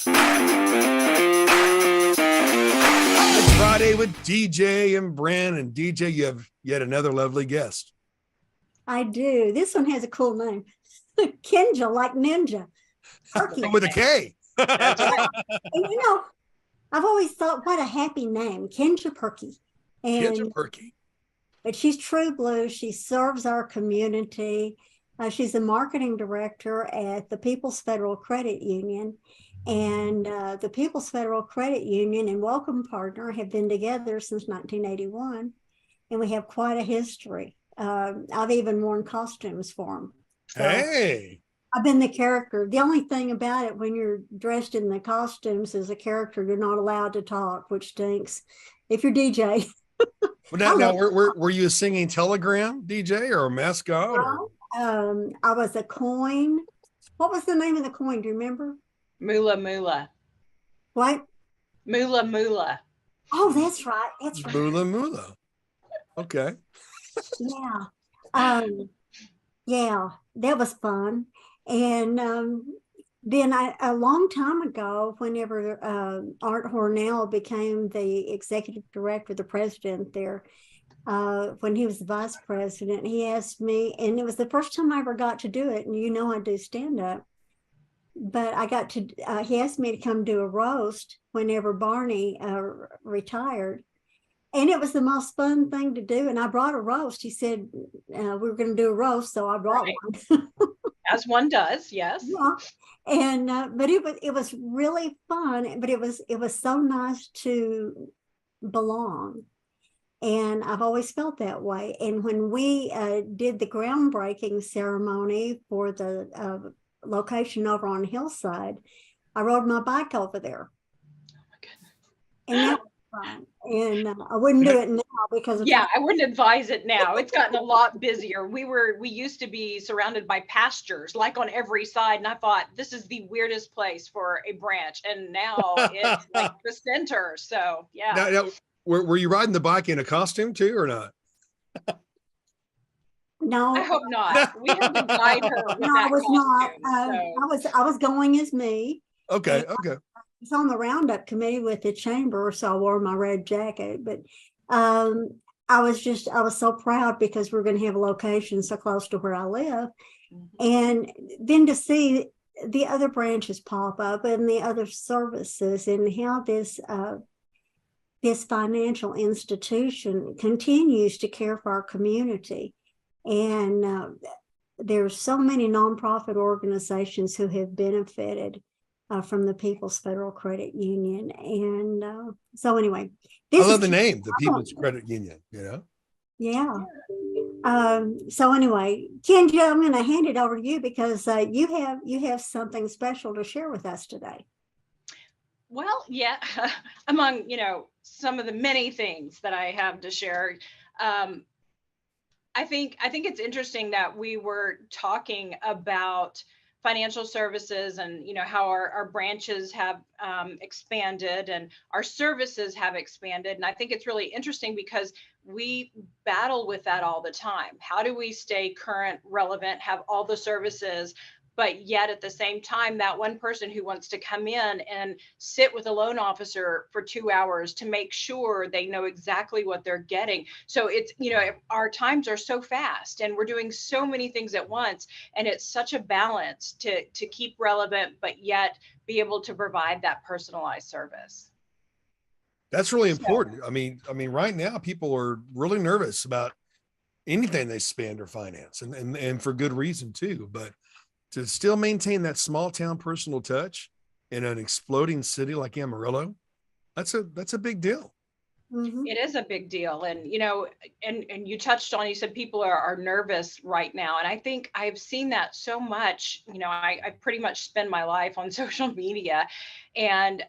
It's Friday with DJ and Brant. And DJ, you have yet another lovely guest. I do. This one has a cool name. KENJA, like ninja. Purkey. With a K. That's right. And I've always thought, what a happy name, KENJA Purkey. KENJA Purkey. But she's true blue. She serves our community. She's the marketing director at the People's Federal Credit Union. And the People's Federal Credit Union and Welcome Partner have been together since 1981. And we have quite a history. I've even worn costumes for them. So Hey. I've been the character. The only thing about it, when you're dressed in the costumes as a character, you're not allowed to talk, which stinks. If you're DJ. Well, now were you a singing telegram DJ or a mascot? Or? I was a coin. What was the name of the coin? Do you remember? Moolah Moolah. What? Moolah Moolah. Oh, that's right. That's right. Moolah Moolah. Okay. Yeah. Yeah, that was fun. And then a long time ago, whenever Art Hornell became the executive director, the president there, when he was the vice president, he asked me, and it was the first time I ever got to do it. And I do stand up, but I got to, he asked me to come do a roast whenever Barney retired. And it was the most fun thing to do. And I brought a roast. He said, we were going to do a roast. So I brought one. As one does, yes. Yeah. And, but it was really fun, but it was so nice to belong. And I've always felt that way. And when we did the groundbreaking ceremony for the location over on Hillside, I rode my bike over there. Oh my goodness. And that was fun. And I wouldn't do it now because of I wouldn't advise it now. It's gotten a lot busier. We used to be surrounded by pastures like on every side, and I thought this is the weirdest place for a branch, and now it's like the center. So yeah. Now, were you riding the bike in a costume too, or not? No, I hope not. We had to guide her. With no, that I was costume, not. so. I was going as me. Okay. And Okay. I was on the roundup committee with the chamber, so I wore my red jacket. But I was so proud because we're going to have a location so close to where I live, and then to see the other branches pop up and the other services and how this financial institution continues to care for our community. And there's so many nonprofit organizations who have benefited from the People's Federal Credit Union. And so anyway. I love the name, the People's Credit Union, Yeah. So anyway, KENJA, I'm going to hand it over to you because you have something special to share with us today. Well, yeah, among, some of the many things that I have to share. I think it's interesting that we were talking about financial services and how our branches have expanded and our services have expanded. And I think it's really interesting because we battle with that all the time. How do we stay current, relevant, have all the services, but yet at the same time, that one person who wants to come in and sit with a loan officer for 2 hours to make sure they know exactly what they're getting. So it's, our times are so fast and we're doing so many things at once. And it's such a balance to keep relevant, but yet be able to provide that personalized service. That's really important. I mean, right now people are really nervous about anything they spend or finance, and for good reason too. But to still maintain that small town personal touch in an exploding city like Amarillo, that's a big deal. Mm-hmm. It is a big deal. And, and you touched on, you said people are nervous right now. And I think I've seen that so much. I pretty much spend my life on social media, and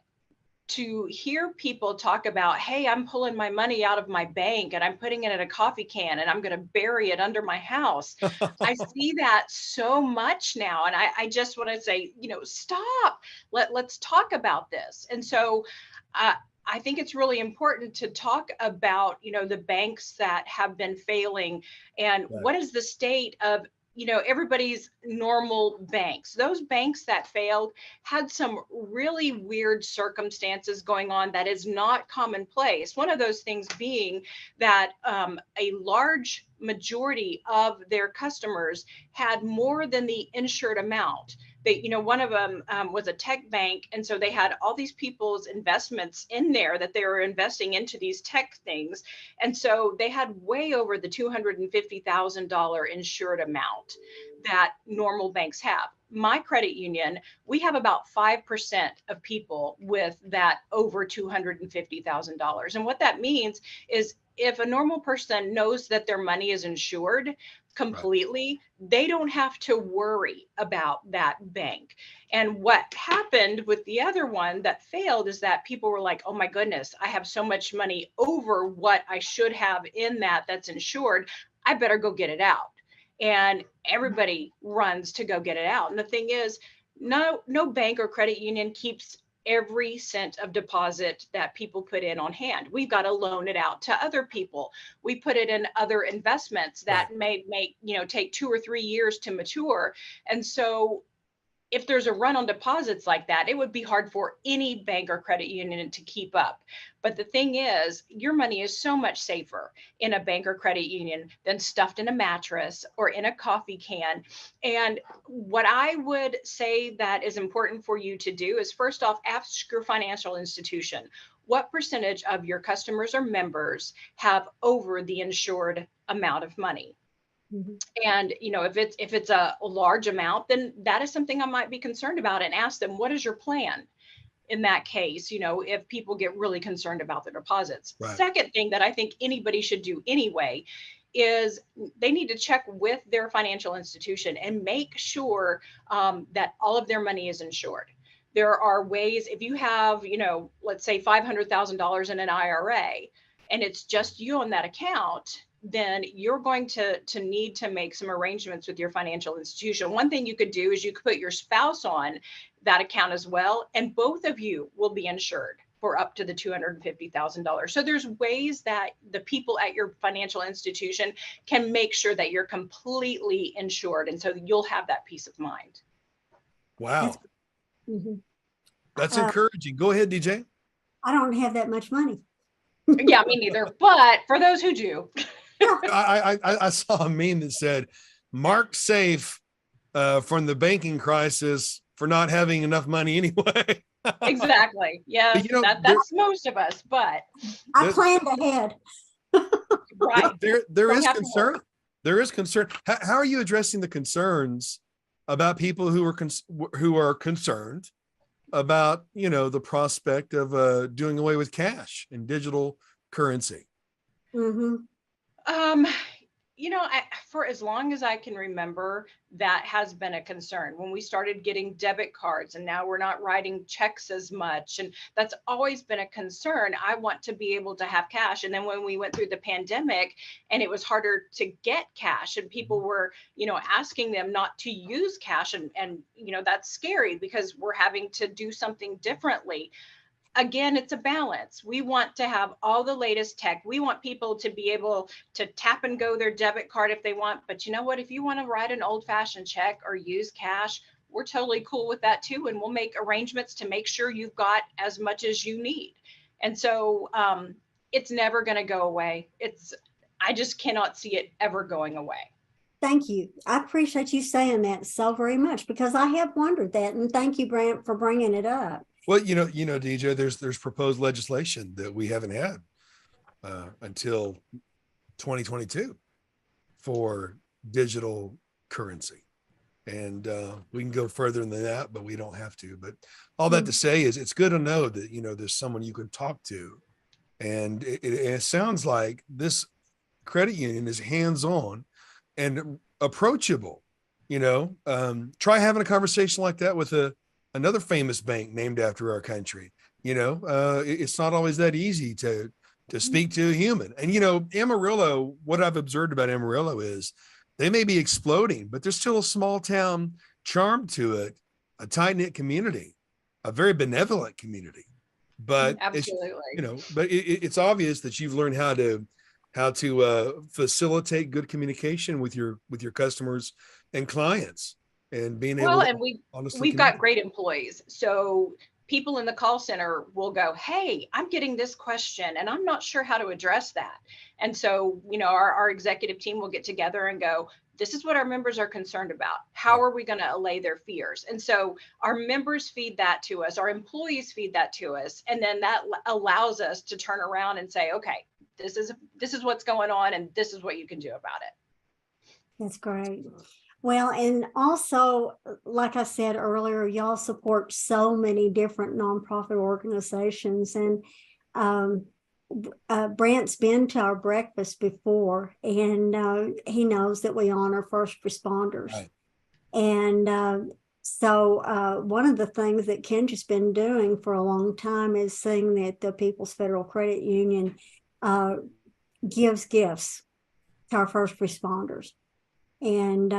to hear people talk about, hey, I'm pulling my money out of my bank and I'm putting it in a coffee can and I'm going to bury it under my house. I see that so much now. And I just want to say, stop, let's talk about this. And so I think it's really important to talk about, the banks that have been failing and what is the state of everybody's normal banks. Those banks that failed had some really weird circumstances going on that is not commonplace. One of those things being that a large majority of their customers had more than the insured amount. One of them was a tech bank. And so they had all these people's investments in there that they were investing into these tech things. And so they had way over the $250,000 insured amount that normal banks have. My credit union, we have about 5% of people with that over $250,000. And what that means is if a normal person knows that their money is insured completely, they don't have to worry about that bank. And what happened with the other one that failed is that people were like, oh my goodness, I have so much money over what I should have in that's insured. I better go get it out. And everybody runs to go get it out. And the thing is, no bank or credit union keeps every cent of deposit that people put in on hand. We've got to loan it out to other people. We put it in other investments that may take 2 or 3 years to mature. And so if there's a run on deposits like that, it would be hard for any bank or credit union to keep up. But the thing is, your money is so much safer in a bank or credit union than stuffed in a mattress or in a coffee can. And what I would say that is important for you to do is, first off, ask your financial institution, what percentage of your customers or members have over the insured amount of money? And, if it's a large amount, then that is something I might be concerned about, and ask them, what is your plan in that case? If people get really concerned about their deposits. Second thing that I think anybody should do anyway is they need to check with their financial institution and make sure that all of their money is insured. There are ways, if you have, let's say $500,000 in an IRA and it's just you on that account, then you're going to need to make some arrangements with your financial institution. One thing you could do is you could put your spouse on that account as well, and both of you will be insured for up to the $250,000. So there's ways that the people at your financial institution can make sure that you're completely insured, and so you'll have that peace of mind. Wow. That's encouraging. Go ahead, DJ. I don't have that much money. Yeah, me neither. But for those who do. I saw a meme that said, "Mark safe from the banking crisis for not having enough money anyway." Exactly. Yeah, that's most of us. But I planned ahead. Right. There is concern. There is concern. How are you addressing the concerns about people who are concerned about the prospect of doing away with cash and digital currency? For as long as I can remember, that has been a concern. When we started getting debit cards and now we're not writing checks as much, and that's always been a concern. I want to be able to have cash. And then when we went through the pandemic and it was harder to get cash and people were, asking them not to use cash, and that's scary because we're having to do something differently. Again, it's a balance. We want to have all the latest tech. We want people to be able to tap and go their debit card if they want. But you know what? If you want to write an old-fashioned check or use cash, we're totally cool with that too. And we'll make arrangements to make sure you've got as much as you need. And so it's never going to go away. I just cannot see it ever going away. Thank you. I appreciate you saying that so very much, because I have wondered that. And thank you, Brant, for bringing it up. Well, DJ, there's proposed legislation that we haven't had until 2022 for digital currency. And we can go further than that, but we don't have to. But all that to say is it's good to know that, there's someone you can talk to. And it sounds like this credit union is hands-on and approachable. Try having a conversation like that with another famous bank named after our country. It's not always that easy to speak to a human. And Amarillo, what I've observed about Amarillo is they may be exploding, but there's still a small town charm to it, a tight-knit community, a very benevolent community. But absolutely, it's obvious that you've learned how to how to facilitate good communication with your customers and clients, and being able Well, to and honestly we've got communicate. great employees. So people in the call center will go, "Hey, I'm getting this question and I'm not sure how to address that." And so, our executive team will get together and go, "This is what our members are concerned about. How Right. are we going to allay their fears?" And so our members feed that to us, our employees feed that to us, and then that allows us to turn around and say, "Okay, this is what's going on and this is what you can do about it." That's great. Well, and also, like I said earlier, y'all support so many different nonprofit organizations, and Brant's been to our breakfast before, and he knows that we honor first responders. Right. And so one of the things that KENJA's been doing for a long time is seeing that the People's Federal Credit Union gives gifts to our first responders. And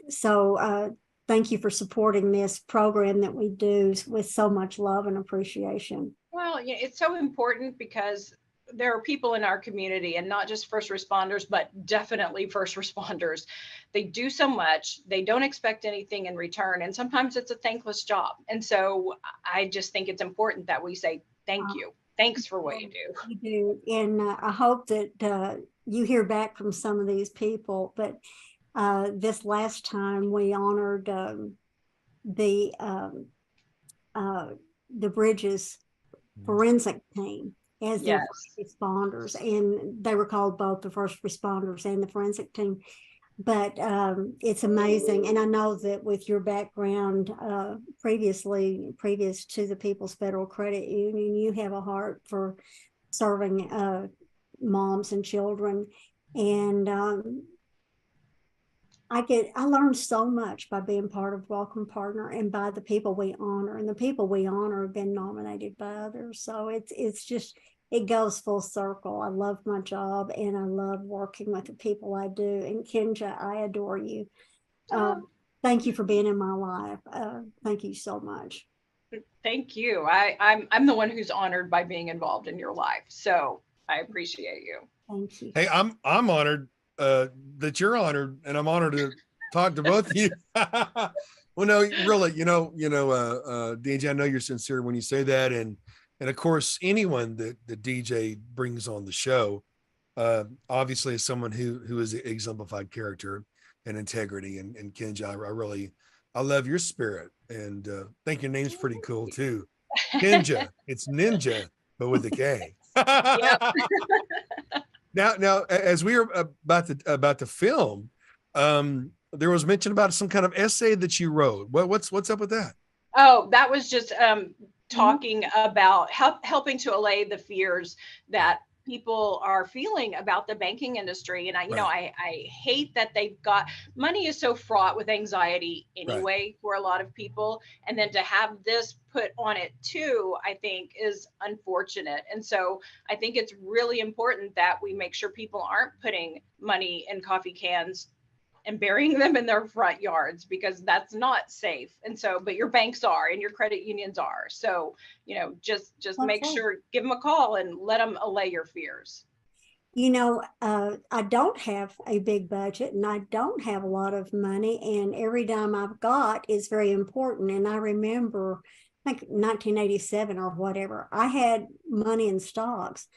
so thank you for supporting this program that we do with so much love and appreciation. Well, yeah, it's so important because there are people in our community, and not just first responders, but definitely first responders. They do so much, they don't expect anything in return. And sometimes it's a thankless job. And so I just think it's important that we say, thank you. Thanks for what you do. You do. And I hope that you hear back from some of these people. But this last time we honored the Bridges forensic team as their first responders, and they were called both the first responders and the forensic team. But it's amazing, and I know that with your background previous to the People's Federal Credit Union, you have a heart for serving moms and children. And I learned so much by being part of Welcome Partner and by the people we honor, and the people we honor have been nominated by others. So it's just, it goes full circle. I love my job and I love working with the people I do. And KENJA, I adore you. Thank you for being in my life. Thank you so much. Thank you. I'm the one who's honored by being involved in your life. So I appreciate you. Thank you. Hey, I'm honored that you're honored, and I'm honored to talk to both of you. Well, no, really, DJ, I know you're sincere when you say that, and of course, anyone that DJ brings on the show, obviously, is someone who is exemplified character and integrity. And KENJA, I love your spirit, and think your name's pretty cool too, KENJA. It's ninja, but with a K. Yep. Now, as we were about to film, there was mention about some kind of essay that you wrote. What's up with that? Oh, that was just talking about helping to allay the fears that people are feeling about the banking industry. And I hate that money is so fraught with anxiety anyway for a lot of people. And then to have this put on it too, I think is unfortunate. And so I think it's really important that we make sure people aren't putting money in coffee cans and burying them in their front yards, because that's not safe. And so, but your banks are, and your credit unions are. So, just make sure, give them a call and let them allay your fears. I don't have a big budget and I don't have a lot of money, and every dime I've got is very important. And I remember, like 1987 or whatever, I had money in stocks,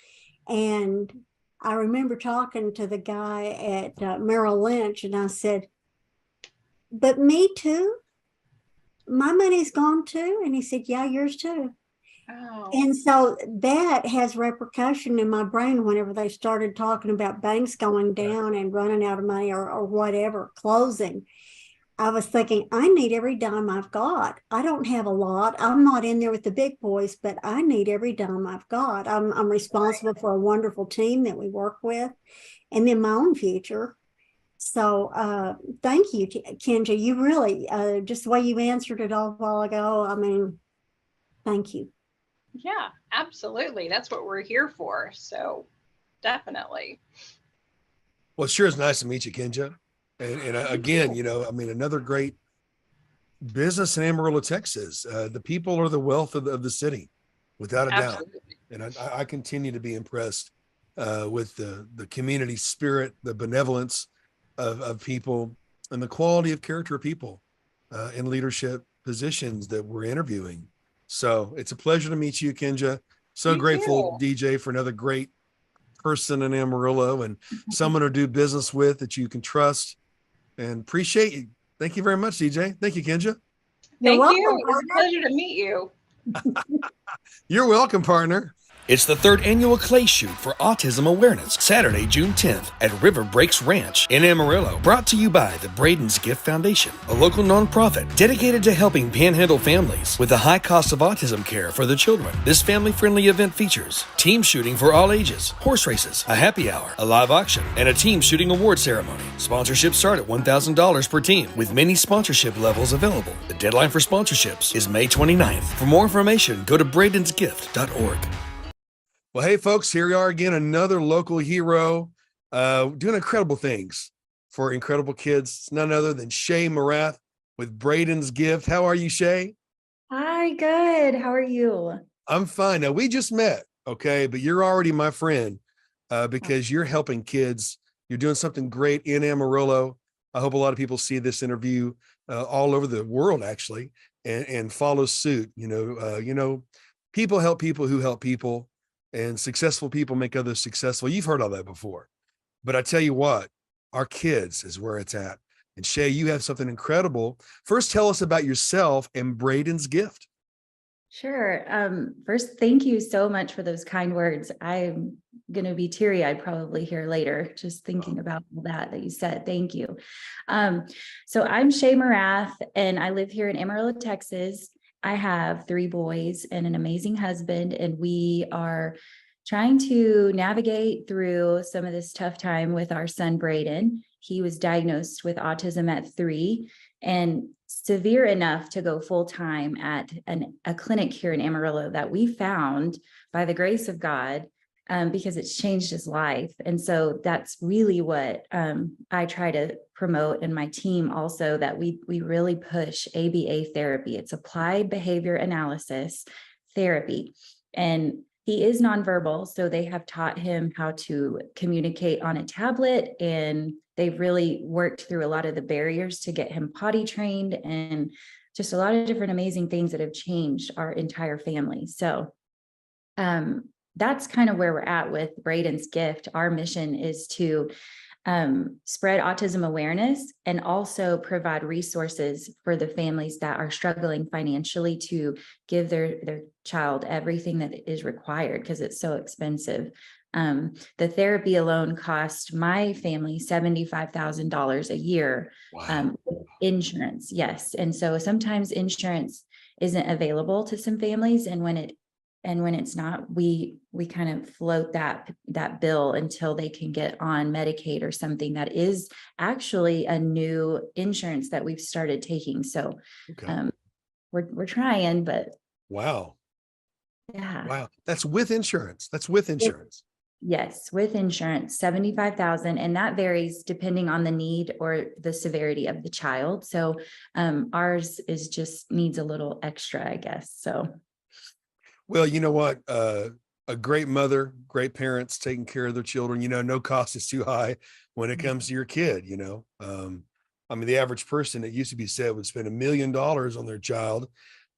and I remember talking to the guy at Merrill Lynch, and I said, "But me too? My money's gone too?" And he said, "Yeah, yours too." Oh. And so that has repercussion in my brain whenever they started talking about banks going down and running out of money or whatever, closing. I was thinking, I need every dime I've got. I don't have a lot. I'm not in there with the big boys, but I need every dime I've got. I'm responsible for a wonderful team that we work with, and then my own future. So thank you, KENJA. You really, just the way you answered it all a while ago, I mean, thank you. Yeah, absolutely. That's what we're here for. So definitely. Well, it sure is nice to meet you, KENJA. And again, another great business in Amarillo, Texas. The people are the wealth of the city, without a doubt. And I continue to be impressed with the community spirit, the benevolence of people, and the quality of character of people in leadership positions that we're interviewing. So it's a pleasure to meet you, Kenja. So You grateful, too. DJ, for another great person in Amarillo and someone to do business with that you can trust, and appreciate you. Thank you very much, DJ. Thank you, Kenja. You're Thank welcome, you. It was a partner. pleasure to meet you. You're welcome, partner. It's the 3rd annual Clay Shoot for Autism Awareness, Saturday, June 10th at River Breaks Ranch in Amarillo. Brought to you by the Braden's Gift Foundation, a local nonprofit dedicated to helping panhandle families with the high cost of autism care for their children. This family-friendly event features team shooting for all ages, horse races, a happy hour, a live auction, and a team shooting award ceremony. Sponsorships start at $1,000 per team, with many sponsorship levels available. The deadline for sponsorships is May 29th. For more information, go to bradensgift.org. Well, hey, folks, here we are again, another local hero doing incredible things for incredible kids. It's none other than Shay Morath with Braden's Gift. How are you, Shay? Hi, good. How are you? I'm fine. Now, we just met, okay, but you're already my friend because you're helping kids. You're doing something great in Amarillo. I hope a lot of people see this interview all over the world, actually, and follow suit. People help people who help people. And successful people make others successful. You've heard all that before. But I tell you what, our kids is where it's at. And Shay, you have something incredible. First, tell us about yourself and Braden's Gift. Sure. First, thank you so much for those kind words. I'm going to be teary-eyed probably here later, just thinking about all that you said. Thank you. So I'm Shay Morath, and I live here in Amarillo, Texas. I have 3 boys and an amazing husband, and we are trying to navigate through some of this tough time with our son, Braden. He was diagnosed with autism at 3 and severe enough to go full-time at a clinic here in Amarillo that we found by the grace of God, because it's changed his life. And so that's really what I try to promote in my team also, that we really push ABA therapy. It's applied behavior analysis therapy. And he is nonverbal, so they have taught him how to communicate on a tablet, and they've really worked through a lot of the barriers to get him potty trained, and just a lot of different amazing things that have changed our entire family. So that's kind of where we're at with Braden's Gift. Our mission is to spread autism awareness and also provide resources for the families that are struggling financially to give their child everything that is required, because it's so expensive. The therapy alone cost my family $75,000 a year. Wow. Insurance, yes. And so sometimes insurance isn't available to some families, and when it's not, we kind of float that bill until they can get on Medicaid or something that is actually a new insurance that we've started taking. So Okay. we're trying, but Wow. yeah. Wow. That's with insurance. That's with insurance. Yes, with insurance, $75,000, and that varies depending on the need or the severity of the child. So ours is just needs a little extra, I guess. So. Well, you know what? A great mother, great parents taking care of their children, no cost is too high when it comes to your kid, I mean, the average person, it used to be said, would spend $1 million on their child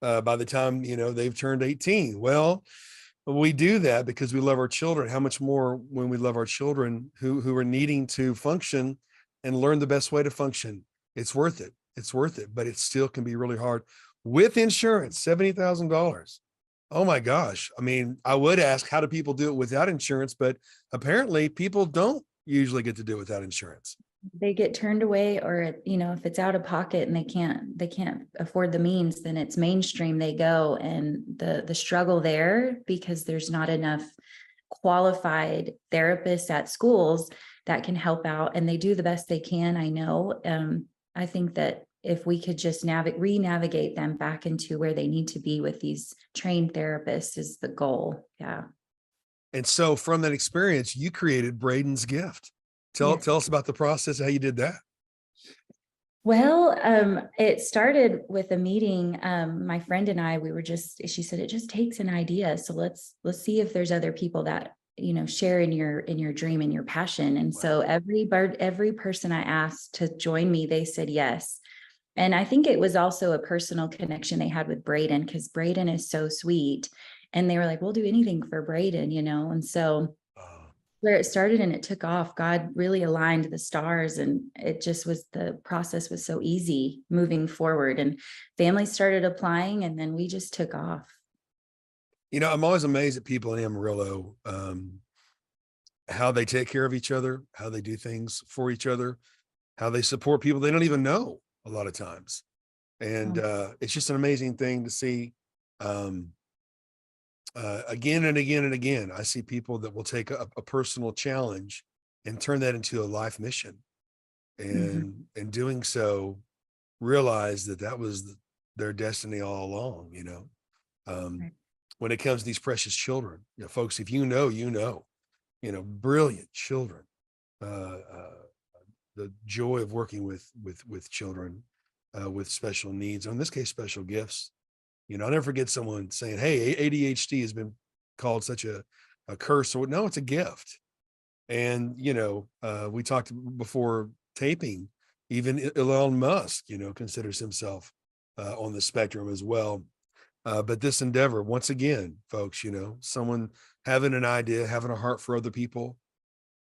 by the time, they've turned 18. Well, we do that because we love our children. How much more when we love our children who are needing to function and learn the best way to function. It's worth it. It's worth it, but it still can be really hard with insurance, $70,000. Oh my gosh. I mean, I would ask, how do people do it without insurance? But apparently people don't usually get to do it without insurance. They get turned away, or, if it's out of pocket and they can't afford the means, then it's mainstream they go. And the struggle there, because there's not enough qualified therapists at schools that can help out, and they do the best they can. I know. I think that if we could just re-navigate them back into where they need to be with these trained therapists is the goal. Yeah. And so from that experience, you created Braden's Gift. Tell us about the process, how you did that. Well, it started with a meeting. My friend and I, she said, it just takes an idea. So let's see if there's other people that share in your dream and your passion. And so every person I asked to join me, they said yes. And I think it was also a personal connection they had with Braden, because Braden is so sweet. And they were like, we'll do anything for Braden, And so where it started and it took off, God really aligned the stars, and it just was, the process was so easy moving forward, and families started applying, and then we just took off. I'm always amazed at people in Amarillo, how they take care of each other, how they do things for each other, how they support people they don't even know a lot of times. And it's just an amazing thing to see. Again and again and again, I see people that will take a personal challenge and turn that into a life mission. And in doing so, realize that was their destiny all along, Right. When it comes to these precious children, folks, if brilliant children, the joy of working with children with special needs, or in this case, special gifts. I'll never forget someone saying, hey, ADHD has been called such a curse. Or no, it's a gift. And, we talked before taping, even Elon Musk, considers himself on the spectrum as well. But this endeavor, once again, folks, someone having an idea, having a heart for other people,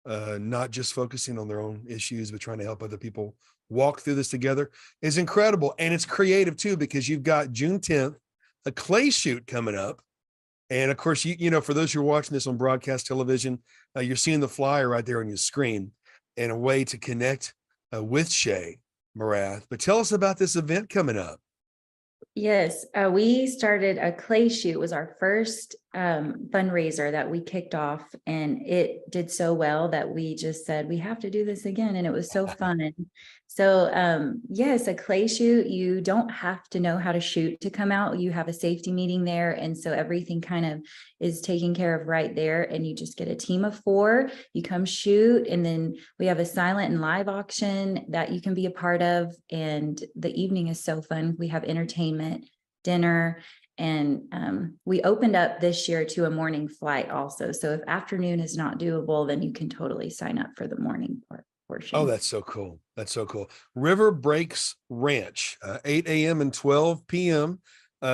not just focusing on their own issues, but trying to help other people walk through this together, is incredible. And it's creative too, because you've got June 10th, a clay shoot coming up. And of course, for those who are watching this on broadcast television, you're seeing the flyer right there on your screen, and a way to connect with Shay Morath. But tell us about this event coming up. Yes, we started a clay shoot. Was our first fundraiser that we kicked off, and it did so well that we just said we have to do this again, and it was so fun. So yes, a clay shoot, you don't have to know how to shoot to come out. You have a safety meeting there, and so everything kind of is taken care of right there, and you just get a team of 4, you come shoot, and then we have a silent and live auction that you can be a part of, and the evening is so fun. We have entertainment, dinner, and we opened up this year to a morning flight also. So if afternoon is not doable, then you can totally sign up for the morning portion. Oh, that's so cool. That's so cool. River Breaks Ranch, 8 a.m. and 12 p.m.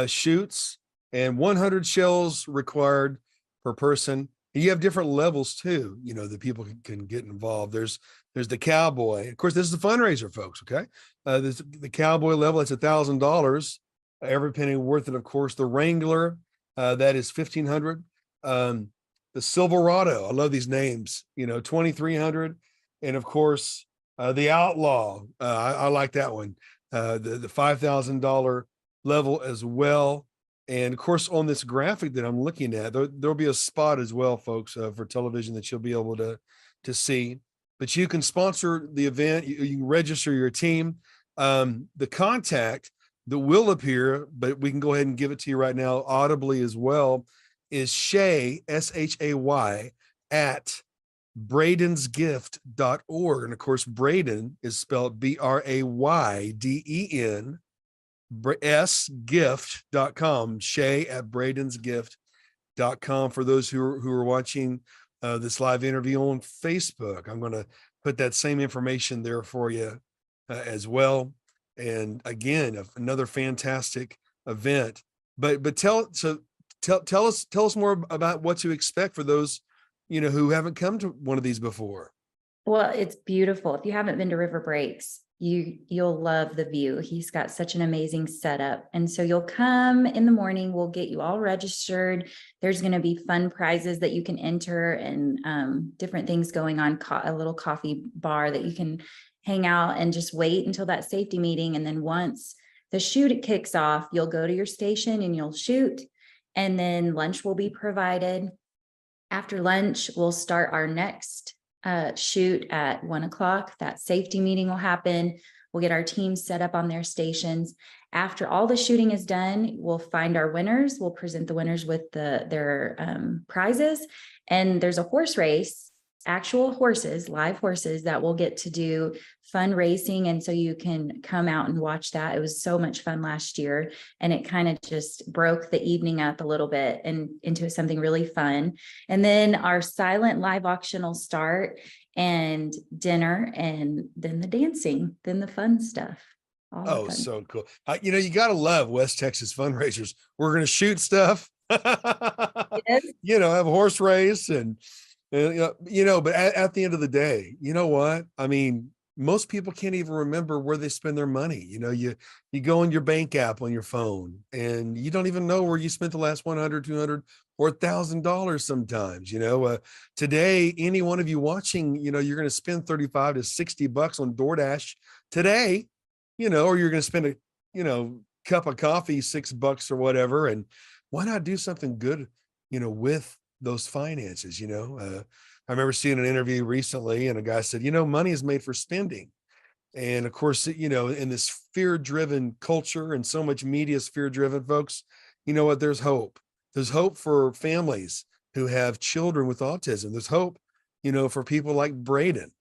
Shoots, and 100 shells required per person. And you have different levels too, that people can get involved. There's the cowboy. Of course, this is a fundraiser, folks. Okay. There's the cowboy level. It's $1,000. Every penny worth it. Of course, the Wrangler, that is $1,500. The Silverado, I love these names, $2,300. And of course, the Outlaw, I like that one. The $5,000 level as well. And of course, on this graphic that I'm looking at, there'll be a spot as well, folks, for television that you'll be able to see. But you can sponsor the event. You can register your team. The contact that will appear, but we can go ahead and give it to you right now audibly as well, is Shay, SHAY, at bradensgift.org. And of course, Braden is spelled BRAYDEN, sgift.com, Shay at bradensgift.com. For those who are watching this live interview on Facebook, I'm going to put that same information there for you as well. And again, another fantastic event. But tell us more about what to expect for those who haven't come to one of these before. Well, it's beautiful. If you haven't been to River Breaks, you'll love the view. He's got such an amazing setup. And so you'll come in the morning, we'll get you all registered. There's going to be fun prizes that you can enter, and different things going on, a little coffee bar that you can hang out and just wait until that safety meeting. And then once the shoot kicks off, you'll go to your station and you'll shoot, and then lunch will be provided. After lunch, we'll start our next shoot at 1:00. That safety meeting will happen. We'll get our teams set up on their stations. After all the shooting is done, we'll find our winners. We'll present the winners with their prizes. And there's a horse race actual horses, live horses that will get to do fundraising. And so you can come out and watch that. It was so much fun last year, and it kind of just broke the evening up a little bit and into something really fun. And then our silent live auction will start, and dinner, and then the dancing, then the fun stuff. All the Oh, fun. so cool. You know, you got to love West Texas fundraisers. We're going to shoot stuff, Yes. you know, have a horse race and you know, but at the end of the day, you know what? I mean, most people can't even remember where they spend their money. You know, you go in your bank app on your phone and you don't even know where you spent the last 100, 200 or $1,000 sometimes. You know, today, any one of you watching, you know, you're going to spend 35 to 60 bucks on DoorDash today, you know, or you're going to spend a, you know, cup of coffee, $6 or whatever. And why not do something good, you know, with those finances? You know, I remember seeing an interview recently and a guy said, you know, money is made for spending. And of course, you know, in this fear-driven culture and so much media is fear-driven, folks, you know what? There's hope. There's hope for families who have children with autism. There's hope, you know, for people like Braden.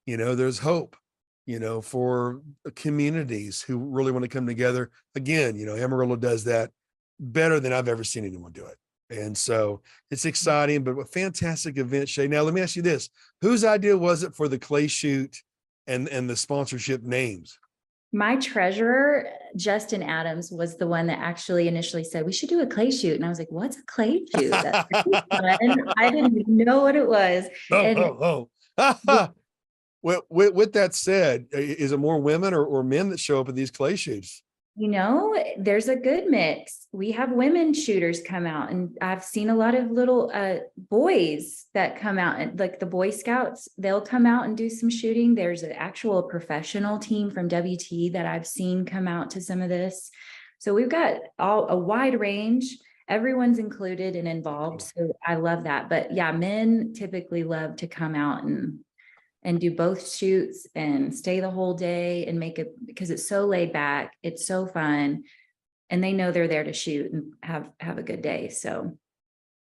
You know, there's hope, you know, for communities who really want to come together. Again, you know, Amarillo does that better than I've ever seen anyone do it. And so it's exciting, but a fantastic event, Shay. Now, let me ask you this. Whose idea was it for the clay shoot and the sponsorship names? My treasurer, Justin Adams, was the one that actually initially said, we should do a clay shoot. And I was like, what's a clay shoot? That's pretty fun. I didn't even know what it was. Well, with that said, is it more women or men that show up at these clay shoots? You know, there's a good mix. We have women shooters come out, and I've seen a lot of little boys that come out, and like the Boy Scouts, they'll come out and do some shooting. There's an actual professional team from WT that I've seen come out to some of this. So we've got a wide range. Everyone's included and involved. So I love that. But yeah, men typically love to come out and do both shoots and stay the whole day and make it, because it's so laid back. It's so fun. And they know they're there to shoot and have a good day. So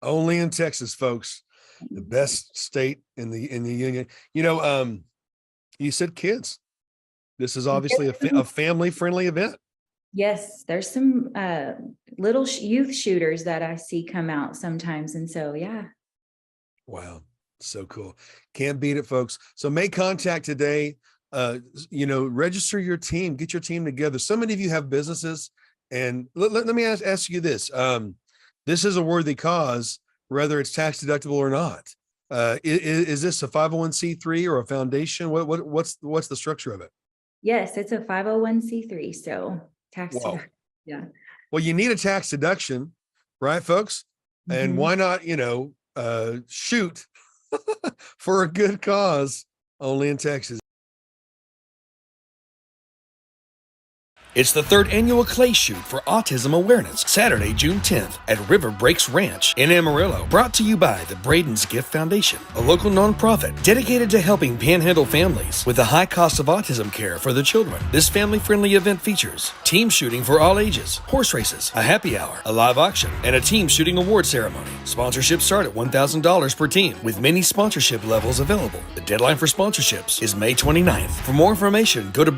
only in Texas, folks, the best state in the union. You know, you said kids. This is obviously a family friendly event. Yes, there's some little youth shooters that I see come out sometimes. And so, yeah. Wow. So cool. Can't beat it, folks. So make contact today. You know, register your team, get your team together. So many of you have businesses, and let me ask you this. This is a worthy cause, whether it's tax deductible or not. Is this a 501c3 or a foundation? What's the structure of it? Yes, it's a 501c3. So tax. Yeah. Well, you need a tax deduction, right, folks? And why not, you know, shoot for a good cause only in Texas. It's the third annual Clay Shoot for Autism Awareness, Saturday, June 10th at River Breaks Ranch in Amarillo. Brought to you by the Braden's Gift Foundation, a local nonprofit dedicated to helping panhandle families with the high cost of autism care for their children. This family-friendly event features team shooting for all ages, horse races, a happy hour, a live auction, and a team shooting award ceremony. Sponsorships start at $1,000 per team, with many sponsorship levels available. The deadline for sponsorships is May 29th. For more information, go to